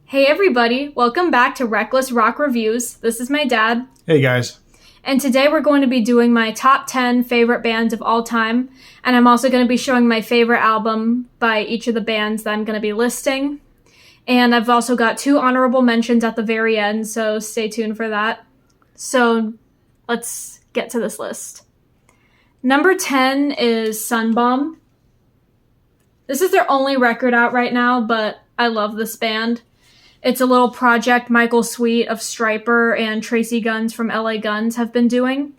Hey everybody, welcome back to Reckless Rock Reviews. This is my dad. Hey guys. And today we're going to be doing my top 10 favorite bands of all time. And I'm also going to be showing my favorite album by each of the bands that I'm going to be listing. And I've also got 2 honorable mentions at the very end, so stay tuned for that. So let's get to this list. Number 10 is Sunbomb. This is their only record out right now, but I love this band. It's a little project Michael Sweet of Stryper and Tracy Guns from LA Guns have been doing.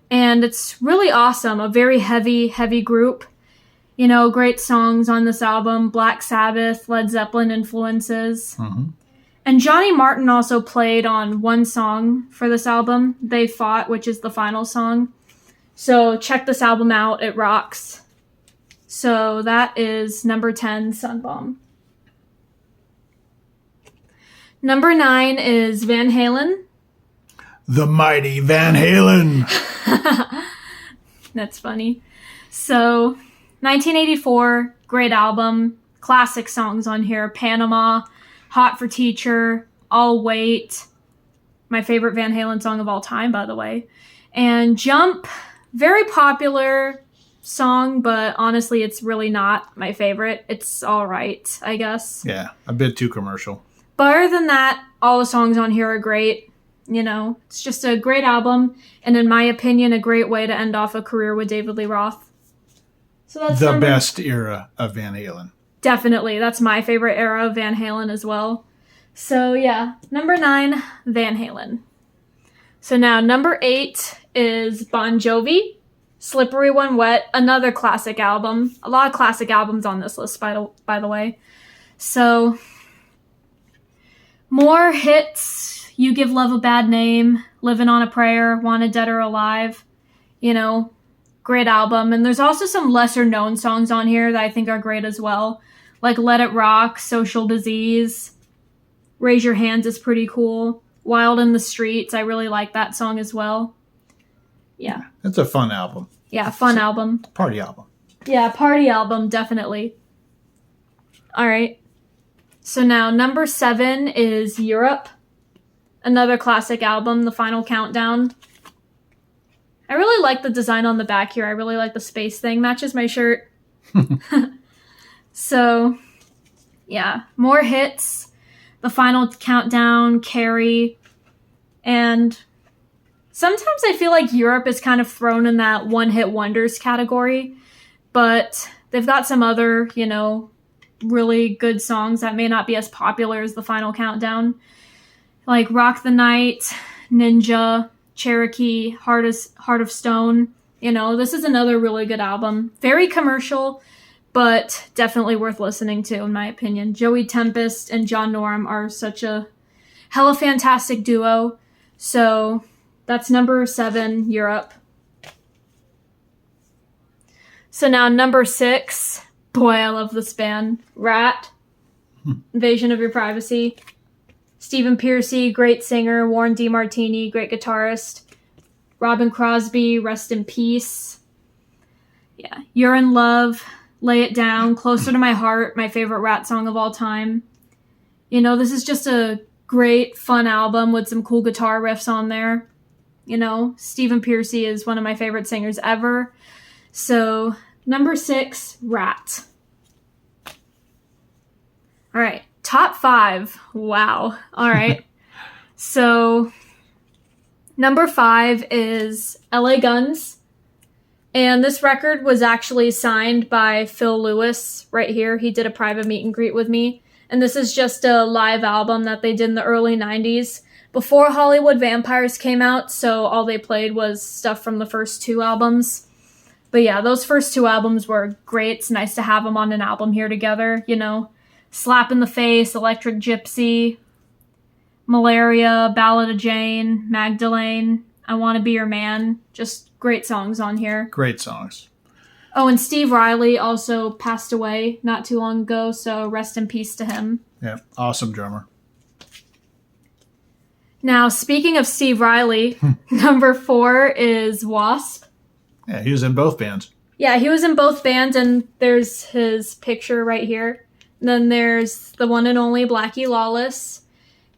And it's really awesome. A very heavy group. You know, great songs on this album. Black Sabbath, Led Zeppelin influences. Mm-hmm. And Johnny Martin also played on one song for this album, They Fought, which is the final song. So check this album out. It rocks. So that is number 10, Sunbomb. Number 9 is Van Halen. The mighty Van Halen. That's funny. So, 1984, great album. Classic songs on here. Panama, Hot for Teacher, I'll Wait. My favorite Van Halen song of all time, by the way. And Jump, very popular song, but honestly, it's really not my favorite. It's all right, I guess. Yeah, a bit too commercial. But other than that, all the songs on here are great. You know, it's just a great album, and in my opinion, a great way to end off a career with David Lee Roth. So that's the best era of Van Halen. Definitely. That's my favorite era of Van Halen as well. So yeah, number 9, Van Halen. So now number 8 is Bon Jovi, Slippery When Wet, another classic album. A lot of classic albums on this list, by the way. So more hits, You Give Love a Bad Name, Living on a Prayer, Wanted Dead or Alive. You know, great album. And there's also some lesser known songs on here that I think are great as well. Like Let It Rock, Social Disease, Raise Your Hands is pretty cool. Wild in the Streets, I really like that song as well. Yeah. It's a fun album. Yeah, fun album. Party album. Yeah, party album, definitely. All right. So now number 7 is Europe. Another classic album, The Final Countdown. I really like the design on the back here. I really like the space thing. Matches my shirt. So, yeah. More hits. The Final Countdown, Carrie. And sometimes I feel like Europe is kind of thrown in that one-hit wonders category. But they've got some other, you know, really good songs that may not be as popular as The Final Countdown. Like Rock the Night, Ninja, Cherokee, Heart of Stone. You know, this is another really good album. Very commercial, but definitely worth listening to, in my opinion. Joey Tempest and John Norum are such a hella fantastic duo. So that's number 7, Europe. So now number 6, boy, I love this band. Ratt, Invasion of Your Privacy. Stephen Pearcy, great singer. Warren DeMartini, great guitarist. Robin Crosby, rest in peace. Yeah, You're in Love, Lay It Down, Closer to My Heart, my favorite Ratt song of all time. You know, this is just a great, fun album with some cool guitar riffs on there. You know, Stephen Pearcy is one of my favorite singers ever. So, number 6, Ratt. All right, top 5. Wow. All right. So, number 5 is LA Guns. And this record was actually signed by Phil Lewis right here. He did a private meet and greet with me. And this is just a live album that they did in the early 90s before Hollywood Vampires came out. So all they played was stuff from the first 2 albums. But yeah, those first 2 albums were great. It's nice to have them on an album here together, you know. Slap in the Face, Electric Gypsy, Malaria, Ballad of Jane, Magdalene, I Want to Be Your Man. Just great songs on here. Great songs. Oh, and Steve Riley also passed away not too long ago, so rest in peace to him. Yeah, awesome drummer. Now, speaking of Steve Riley, number 4 is W.A.S.P. Yeah, he was in both bands. Yeah, he was in both bands, and there's his picture right here. Then there's the one and only Blackie Lawless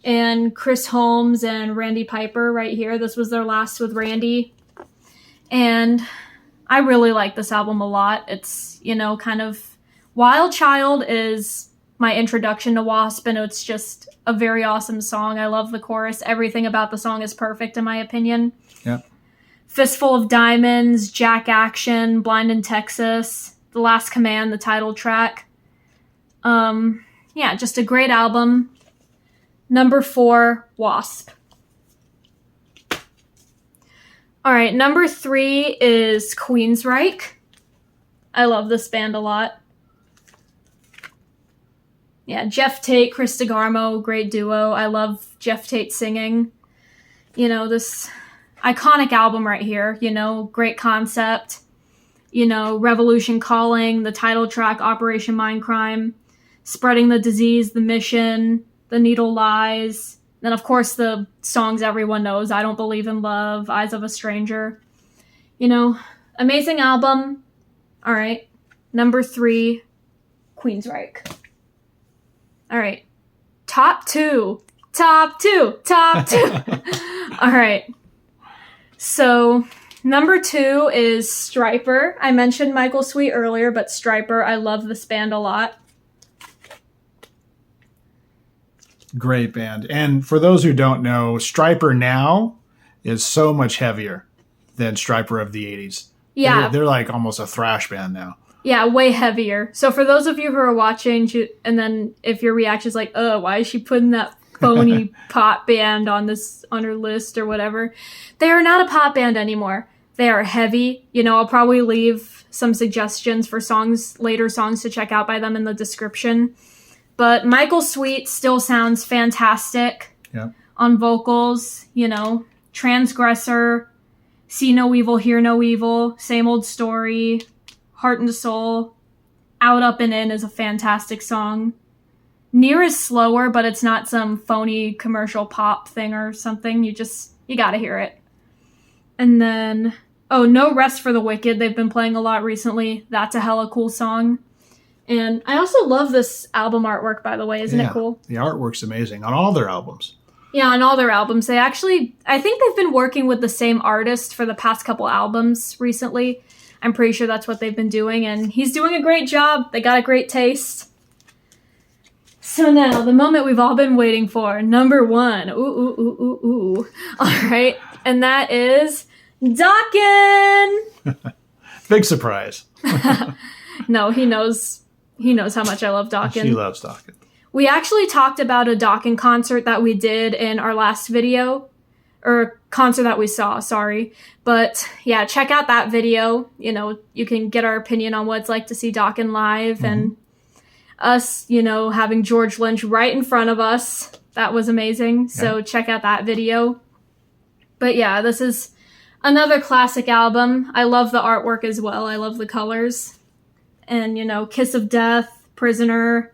and Chris Holmes and Randy Piper right here. This was their last with Randy. And I really like this album a lot. It's, kind of... Wild Child is my introduction to W.A.S.P, and it's just a very awesome song. I love the chorus. Everything about the song is perfect, in my opinion. Yeah. Fistful of Diamonds, Jack Action, Blind in Texas, The Last Command, the title track. Yeah, just a great album. Number 4, W.A.S.P. All right, number 3 is Queensryche. I love this band a lot. Yeah, Jeff Tate, Chris DeGarmo, great duo. I love Jeff Tate singing. This iconic album right here, great concept. Revolution Calling, the title track, Operation Mindcrime, Spreading the Disease, The Mission, The Needle Lies. Then, of course, the songs everyone knows, I Don't Believe in Love, Eyes of a Stranger. Amazing album. All right, number 3, Queensryche. All right, top two. All right, so number 2 is Stryper. I mentioned Michael Sweet earlier, but Stryper, I love this band a lot. Great band. And for those who don't know, Stryper now is so much heavier than Stryper of the 80s. Yeah. They're like almost a thrash band now. Yeah, way heavier. So for those of you who are watching, and then if your reaction is like, oh, why is she putting that phony pop band on her list or whatever? They are not a pop band anymore. They are heavy. I'll probably leave some suggestions for later songs to check out by them in the description. But Michael Sweet still sounds fantastic on vocals, Transgressor, See No Evil, Hear No Evil, Same Old Story, Heart and Soul, Out, Up, and In is a fantastic song. Near is slower, but it's not some phony commercial pop thing or something. You gotta hear it. And then, No Rest for the Wicked. They've been playing a lot recently. That's a hella cool song. And I also love this album artwork, by the way. Isn't it cool? The artwork's amazing on all their albums. Yeah, on all their albums. I think they've been working with the same artist for the past couple albums recently. I'm pretty sure that's what they've been doing, and he's doing a great job. They got a great taste. So now, the moment we've all been waiting for, number 1. Ooh. All right, and that is Dokken! Big surprise. No, he knows how much I love Dokken. She loves Dokken. We actually talked about a Dokken concert that we did in our last video, or concert that we saw, sorry. But yeah, check out that video. You can get our opinion on what it's like to see Dokken live and us, having George Lynch right in front of us. That was amazing. So check out that video. But yeah, this is another classic album. I love the artwork as well. I love the colors. And, Kiss of Death, Prisoner,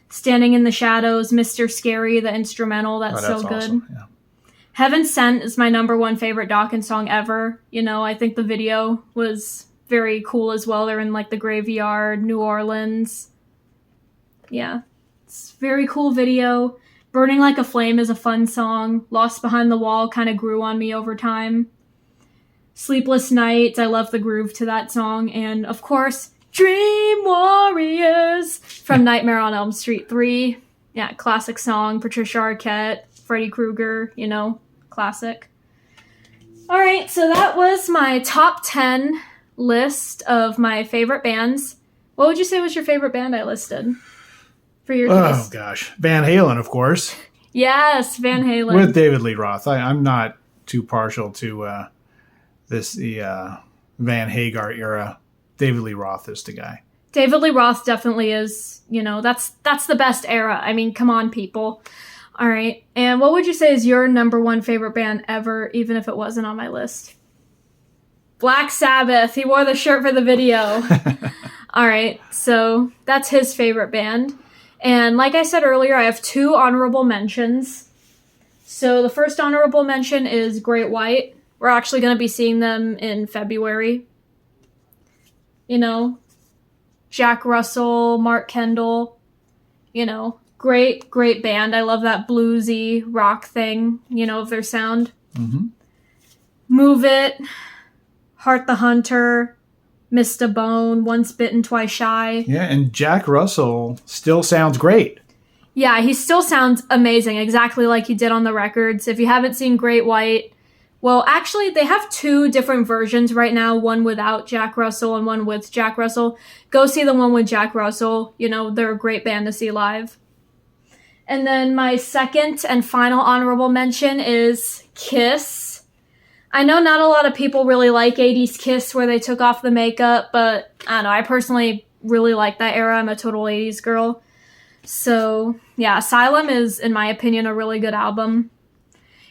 Standing in the Shadows, Mr. Scary, the instrumental. That's so good. Awesome. Yeah. Heaven Sent is my number 1 favorite Dokken song ever. I think the video was very cool as well. They're in the graveyard, New Orleans. Yeah, it's a very cool video. Burning Like a Flame is a fun song. Lost Behind the Wall kind of grew on me over time. Sleepless Nights, I love the groove to that song. And of course, Dream Warriors from Nightmare on Elm Street 3. Yeah, classic song. Patricia Arquette, Freddy Krueger, classic. All right, so that was my top 10 list of my favorite bands. What would you say was your favorite band I listed for your taste? Oh, gosh. Van Halen, of course. Yes, Van Halen. With David Lee Roth. I'm not too partial to the Van Hagar era. David Lee Roth is the guy. David Lee Roth definitely is, that's the best era. I mean, come on, people. All right. And what would you say is your number 1 favorite band ever, even if it wasn't on my list? Black Sabbath. He wore the shirt for the video. All right. So that's his favorite band. And like I said earlier, I have 2 honorable mentions. So the first honorable mention is Great White. We're actually going to be seeing them in February. Jack Russell, Mark Kendall. you know, great band. I love that bluesy rock thing, you know, of their sound. Mm-hmm. Move It, Heart the Hunter, Missed a Bone, Once Bitten, Twice Shy. Yeah, and Jack Russell still sounds great. Yeah, he still sounds amazing, exactly like he did on the records. If you haven't seen Great White, well, actually, they have 2 different versions right now, one without Jack Russell and one with Jack Russell. Go see the one with Jack Russell. You know, they're a great band to see live. And then my second and final honorable mention is Kiss. I know not a lot of people really like 80s Kiss where they took off the makeup, but I don't know, I personally really like that era. I'm a total 80s girl. So, yeah, Asylum is, in my opinion, a really good album.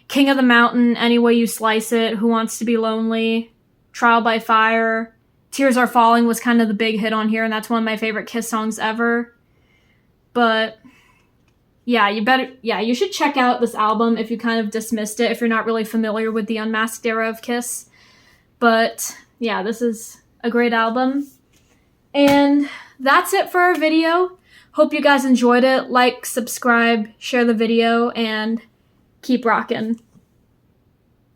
King of the Mountain, Any Way You Slice It, Who Wants to Be Lonely, Trial by Fire, Tears Are Falling was kind of the big hit on here, and that's one of my favorite Kiss songs ever. But yeah, you should check out this album if you kind of dismissed it, if you're not really familiar with the Unmasked era of Kiss. But yeah, this is a great album. And that's it for our video. Hope you guys enjoyed it. Like, subscribe, share the video, and keep rocking.